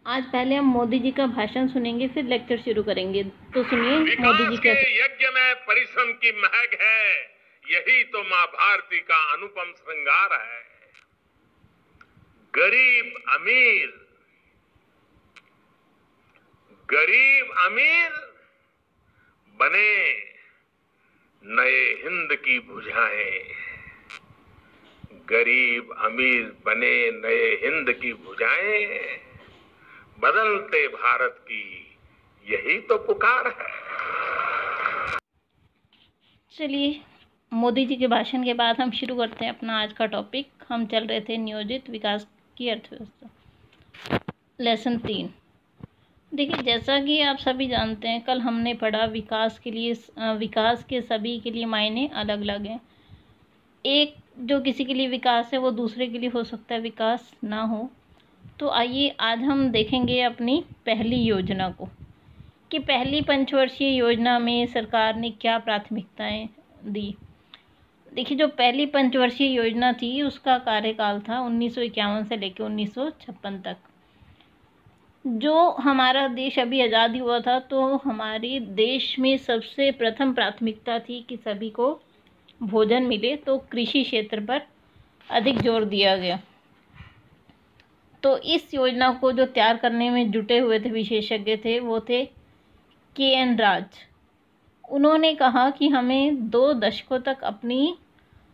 आज पहले हम मोदी जी का भाषण सुनेंगे, फिर लेक्चर शुरू करेंगे। तो सुनिए मोदी जी के क्या। यज्ञ में परिश्रम की महक है, यही तो मां भारती का अनुपम श्रृंगार है। गरीब अमीर बने नए हिंद की भुजाएं। गरीब अमीर बने नए हिंद की भुजाएं, बदलते भारत की यही तो पुकार है। चलिए, मोदी जी के भाषण के बाद हम शुरू करते हैं अपना आज का टॉपिक। हम चल रहे थे नियोजित विकास की अर्थव्यवस्था, लेसन 3। देखिए, जैसा कि आप सभी जानते हैं, कल हमने पढ़ा विकास के सभी के लिए मायने अलग अलग हैं। एक जो किसी के लिए विकास है वो दूसरे के लिए हो सकता है विकास ना हो। तो आइए आज हम देखेंगे अपनी पहली योजना को, कि पहली पंचवर्षीय योजना में सरकार ने क्या प्राथमिकताएं दी। देखिए, जो पहली पंचवर्षीय योजना थी उसका कार्यकाल था 1951 से लेकर 1956 तक। जो हमारा देश अभी आज़ाद हुआ था, तो हमारे देश में सबसे प्रथम प्राथमिकता थी कि सभी को भोजन मिले, तो कृषि क्षेत्र पर अधिक जोर दिया गया। तो इस योजना को जो तैयार करने में जुटे हुए थे विशेषज्ञ थे, वो थे के.एन. राज। उन्होंने कहा कि हमें 2 दशकों तक अपनी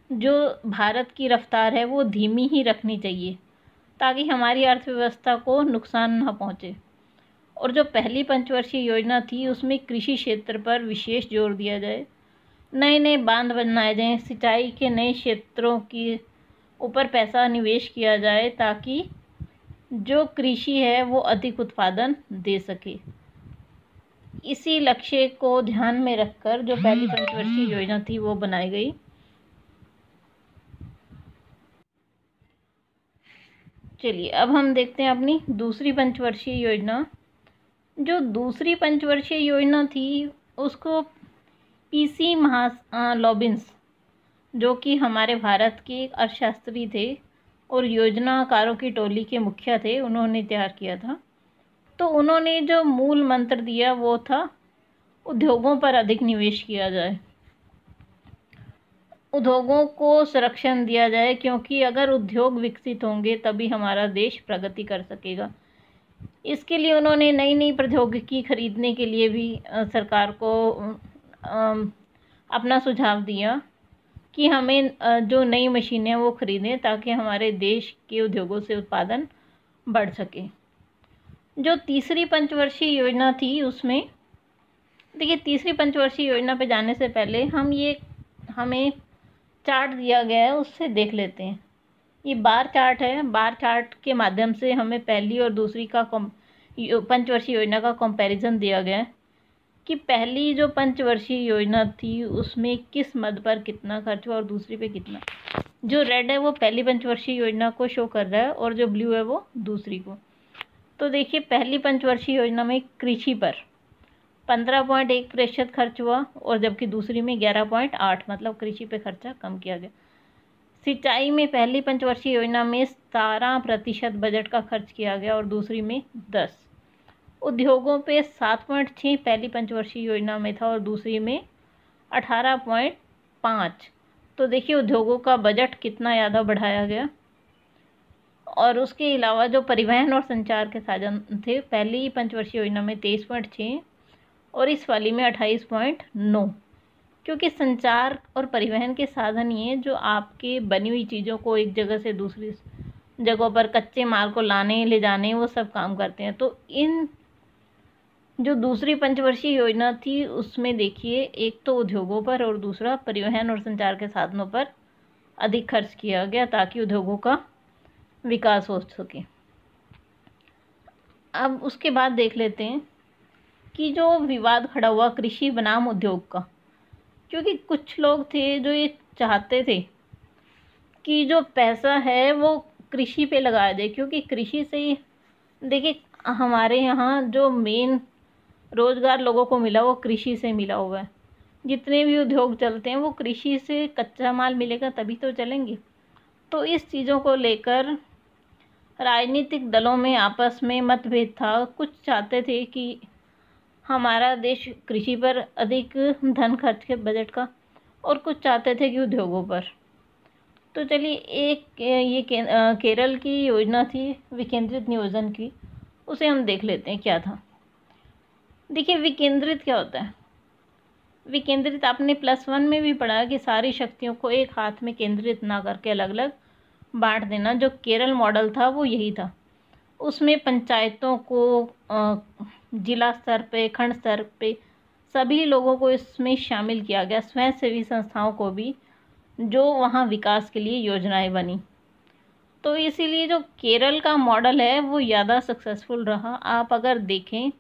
जो भारत की रफ्तार है वो धीमी ही रखनी चाहिए, ताकि हमारी अर्थव्यवस्था को नुकसान न पहुंचे। और जो पहली पंचवर्षीय योजना थी उसमें कृषि क्षेत्र पर विशेष जोर दिया जाए, नए नए बांध बनाए जाएं, सिंचाई के नए क्षेत्रों के ऊपर पैसा निवेश किया जाए, ताकि जो कृषि है वो अधिक उत्पादन दे सके। इसी लक्ष्य को ध्यान में रखकर जो पहली पंचवर्षीय योजना थी वो बनाई गई। चलिए, अब हम देखते हैं अपनी दूसरी पंचवर्षीय योजना। जो दूसरी पंचवर्षीय योजना थी उसको पीसी लॉबिन्स, जो कि हमारे भारत के एक अर्थशास्त्री थे और योजनाकारों की टोली के मुखिया थे, उन्होंने तैयार किया था। तो उन्होंने जो मूल मंत्र दिया वो था उद्योगों पर अधिक निवेश किया जाए, उद्योगों को संरक्षण दिया जाए, क्योंकि अगर उद्योग विकसित होंगे तभी हमारा देश प्रगति कर सकेगा। इसके लिए उन्होंने नई नई प्रौद्योगिकी खरीदने के लिए भी सरकार को अपना सुझाव दिया कि हमें जो नई मशीनें वो खरीदें, ताकि हमारे देश के उद्योगों से उत्पादन बढ़ सके। जो तीसरी पंचवर्षीय योजना थी उसमें, देखिए, तीसरी पंचवर्षीय योजना पे जाने से पहले हमें चार्ट दिया गया है, उससे देख लेते हैं। ये बार चार्ट है। बार चार्ट के माध्यम से हमें पहली और दूसरी का पंचवर्षीय योजना का कंपैरिजन दिया गया है कि पहली जो पंचवर्षीय योजना थी उसमें किस मद पर कितना खर्च हुआ और दूसरी पे कितना। जो रेड है वो पहली पंचवर्षीय योजना को शो कर रहा है और जो ब्लू है वो दूसरी को। तो देखिए, पहली पंचवर्षीय योजना में कृषि पर 15.1% खर्च हुआ, और जबकि दूसरी में 11.8, मतलब कृषि पे खर्चा कम किया गया। सिंचाई में पहली पंचवर्षीय योजना में 17% बजट का खर्च किया गया और दूसरी में 10। उद्योगों पे 7.6 पहली पंचवर्षीय योजना में था और दूसरी में 18.5। तो देखिए, उद्योगों का बजट कितना ज़्यादा बढ़ाया गया। और उसके अलावा जो परिवहन और संचार के साधन थे, पहली पंचवर्षीय योजना में 23.6 और इस वाली में 28.9, क्योंकि संचार और परिवहन के साधन ये जो आपके बनी हुई चीज़ों को एक जगह से दूसरी जगहों पर कच्चे माल को लाने ले जाने वो सब काम करते हैं। तो इन जो दूसरी पंचवर्षीय योजना थी उसमें देखिए, एक तो उद्योगों पर और दूसरा परिवहन और संचार के साधनों पर अधिक खर्च किया गया, ताकि उद्योगों का विकास हो सके। अब उसके बाद देख लेते हैं कि जो विवाद खड़ा हुआ कृषि बनाम उद्योग का, क्योंकि कुछ लोग थे जो ये चाहते थे कि जो पैसा है वो कृषि पे लगाया जाए, क्योंकि कृषि से ही, देखिए, हमारे यहाँ जो मेन रोज़गार लोगों को मिला वो कृषि से मिला हुआ है। जितने भी उद्योग चलते हैं वो कृषि से, कच्चा माल मिलेगा तभी तो चलेंगे। तो इस चीज़ों को लेकर राजनीतिक दलों में आपस में मतभेद था। कुछ चाहते थे कि हमारा देश कृषि पर अधिक धन खर्च के बजट का, और कुछ चाहते थे कि उद्योगों पर। तो चलिए, एक ये केरल की योजना थी विकेंद्रित नियोजन की, उसे हम देख लेते हैं क्या था। देखिए, विकेंद्रित क्या होता है? विकेंद्रित आपने +1 में भी पढ़ा कि सारी शक्तियों को एक हाथ में केंद्रित ना करके अलग अलग बांट देना। जो केरल मॉडल था वो यही था। उसमें पंचायतों को जिला स्तर पे, खंड स्तर पे सभी लोगों को इसमें शामिल किया गया, स्वयंसेवी संस्थाओं को भी, जो वहाँ विकास के लिए योजनाएं बनी। तो इसीलिए जो केरल का मॉडल है वो ज़्यादा सक्सेसफुल रहा। आप अगर देखें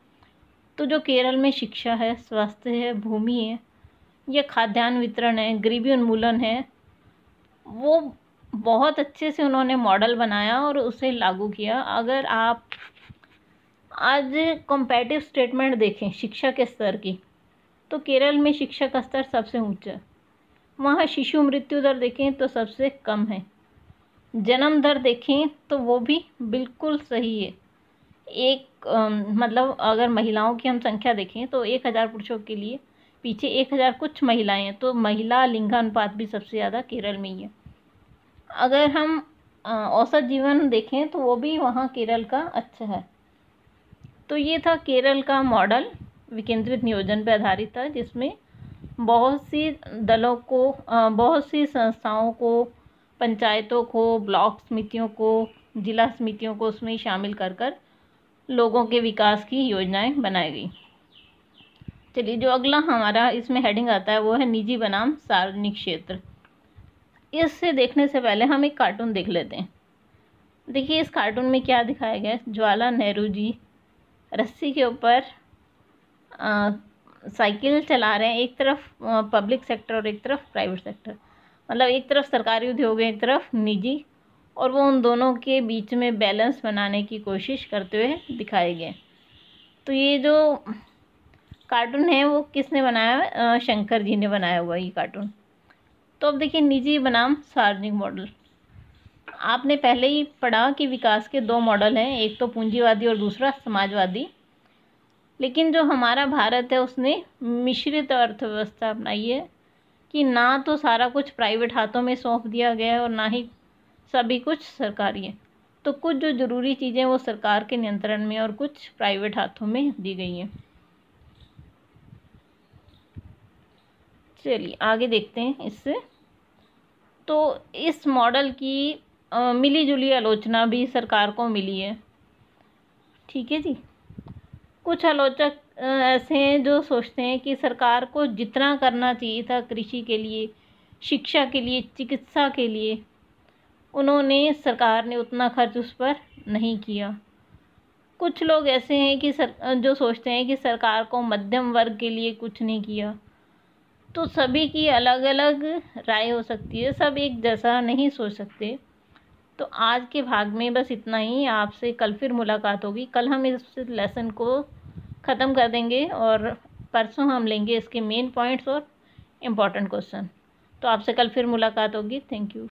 तो जो केरल में शिक्षा है, स्वास्थ्य है, भूमि है, या खाद्यान्न वितरण है, गरीबी उन्मूलन है, वो बहुत अच्छे से उन्होंने मॉडल बनाया और उसे लागू किया। अगर आप आज कंपैरेटिव स्टेटमेंट देखें शिक्षा के स्तर की, तो केरल में शिक्षा का स्तर सबसे ऊंचा है। वहाँ शिशु मृत्यु दर देखें तो सबसे कम है। जन्म दर देखें तो वो भी बिल्कुल सही है। मतलब अगर महिलाओं की हम संख्या देखें तो 1000 पुरुषों के लिए पीछे 1000 कुछ महिलाएं हैं, तो महिला लिंगानुपात भी सबसे ज़्यादा केरल में ही है। अगर हम औसत जीवन देखें तो वो भी वहाँ केरल का अच्छा है। तो ये था केरल का मॉडल, विकेंद्रित नियोजन पर आधारित था, जिसमें बहुत सी दलों को, बहुत सी संस्थाओं को, पंचायतों को, ब्लॉक समितियों को, जिला समितियों को उसमें शामिल कर लोगों के विकास की योजनाएं बनाई गई। चलिए, जो अगला हमारा इसमें हेडिंग आता है वो है निजी बनाम सार्वजनिक क्षेत्र। इससे देखने से पहले हम एक कार्टून देख लेते हैं। देखिए, इस कार्टून में क्या दिखाया गया है। जवाहरलाल नेहरू जी रस्सी के ऊपर साइकिल चला रहे हैं। एक तरफ पब्लिक सेक्टर और एक तरफ प्राइवेट सेक्टर, मतलब एक तरफ सरकारी उद्योग है, एक तरफ निजी, और वो उन दोनों के बीच में बैलेंस बनाने की कोशिश करते हुए दिखाए गए। तो ये जो कार्टून है वो किसने बनाया है? शंकर जी ने बनाया हुआ ये कार्टून। तो अब देखिए, निजी बनाम सार्वजनिक मॉडल। आपने पहले ही पढ़ा कि विकास के 2 मॉडल हैं, एक तो पूंजीवादी और दूसरा समाजवादी। लेकिन जो हमारा भारत है उसने मिश्रित अर्थव्यवस्था अपनाई है, कि ना तो सारा कुछ प्राइवेट हाथों में सौंप दिया गया है और ना ही सभी कुछ सरकारी है। तो कुछ जो ज़रूरी चीज़ें वो सरकार के नियंत्रण में और कुछ प्राइवेट हाथों में दी गई हैं। चलिए आगे देखते हैं इससे। तो इस मॉडल की मिली जुली आलोचना भी सरकार को मिली है। ठीक है जी। कुछ आलोचक ऐसे हैं जो सोचते हैं कि सरकार को जितना करना चाहिए था कृषि के लिए, शिक्षा के लिए, चिकित्सा के लिए, उन्होंने, सरकार ने उतना खर्च उस पर नहीं किया। कुछ लोग ऐसे हैं कि जो सोचते हैं कि सरकार को मध्यम वर्ग के लिए कुछ नहीं किया। तो सभी की अलग अलग राय हो सकती है, सब एक जैसा नहीं सोच सकते। तो आज के भाग में बस इतना ही। आपसे कल फिर मुलाकात होगी। कल हम इस लेसन को ख़त्म कर देंगे और परसों हम लेंगे इसके मेन पॉइंट्स और इम्पॉर्टेंट क्वेश्चन। तो आपसे कल फिर मुलाकात होगी। Thank you.